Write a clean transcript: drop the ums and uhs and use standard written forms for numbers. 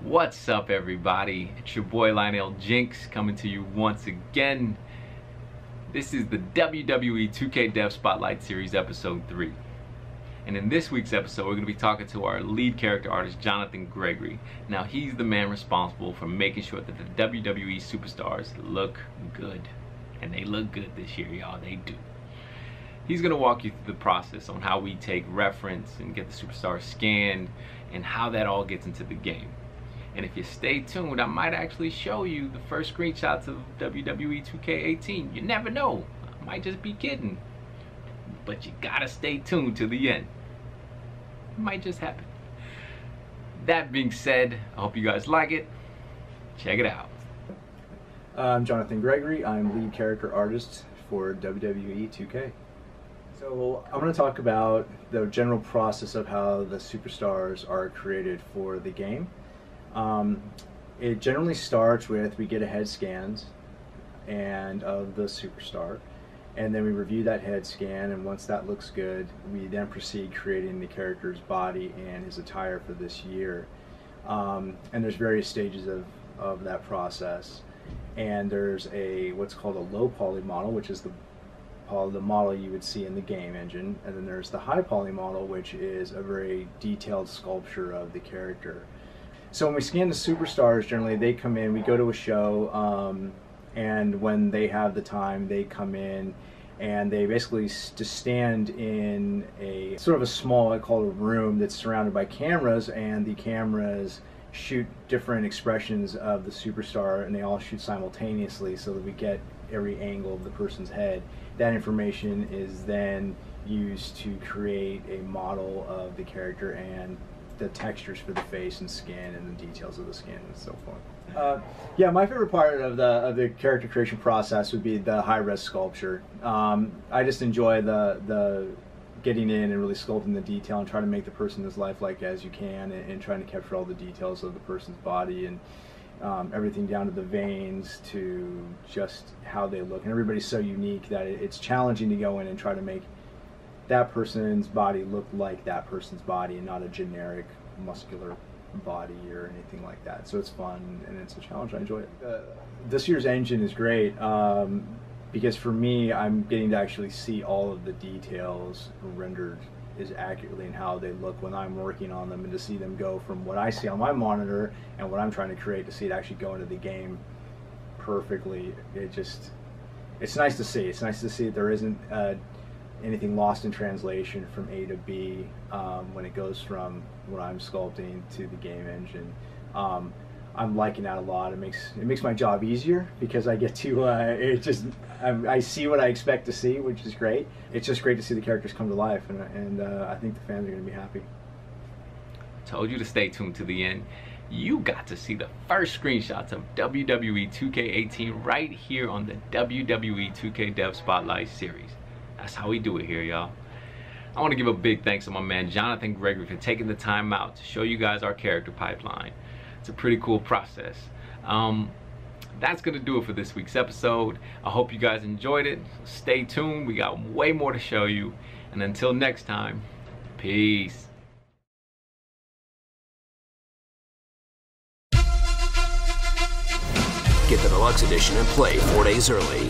What's up, everybody? It's your boy Lionel Jinx coming to you once again. This is the WWE 2K Dev Spotlight Series episode 3. And in this week's episode, we're going to be talking to our lead character artist, Jonathan Gregory. Now, he's the man responsible for making sure that the WWE superstars look good. And they look good this year, y'all. They do. He's going to walk you through the process on how we take reference and get the superstars scanned and how that all gets into the game. And if you stay tuned, I might actually show you the first screenshots of WWE 2K18. You never know. I might just be kidding. But you gotta stay tuned to the end. It might just happen. That being said, I hope you guys like it. Check it out. I'm Jonathan Gregory. I'm lead character artist for WWE 2K. So I'm going to talk about the general process of how the superstars are created for the game. It generally starts with we get a head scan of the superstar, and then we review that head scan, and once that looks good, we then proceed creating the character's body and his attire for this year. And there's various stages of that process, and there's what's called a low poly model, which is the model you would see in the game engine, and then there's the high poly model, which is a very detailed sculpture of the character. So when we scan the superstars, generally they come in, we go to a show, and when they have the time, they come in and they basically just stand in a sort of a small, I call it a room, that's surrounded by cameras, and the cameras shoot different expressions of the superstar, and they all shoot simultaneously so that we get every angle of the person's head. That information is then used to create a model of the character and the textures for the face and skin and the details of the skin and so forth. Yeah, my favorite part of the character creation process would be the high-res sculpture. I just enjoy the getting in and really sculpting the detail and trying to make the person as lifelike as you can, and trying to capture all the details of the person's body, and everything down to the veins to just how they look. And everybody's so unique that it's challenging to go in and try to make that person's body look like that person's body and not a generic muscular body or anything like that. So it's fun and it's a challenge. I enjoy it. This year's engine is great because for me, I'm getting to actually see all of the details rendered as accurately in how they look when I'm working on them, and to see them go from what I see on my monitor and what I'm trying to create to see it actually go into the game perfectly. It's nice to see. It's nice to see that there isn't anything lost in translation from A to B when it goes from what I'm sculpting to the game engine. I'm liking that a lot. It makes my job easier because I get to I see what I expect to see, which is great. It's just great to see the characters come to life, and I think the fans are going to be happy. Told you to stay tuned to the end. You got to see the first screenshots of WWE 2K18 right here on the WWE 2K Dev Spotlight Series. That's how we do it here, y'all. I want to give a big thanks to my man Jonathan Gregory for taking the time out to show you guys our character pipeline. It's a pretty cool process. That's going to do it for this week's episode. I hope you guys enjoyed it. Stay tuned. We got way more to show you. And until next time, peace. Get the deluxe edition and play 4 days early.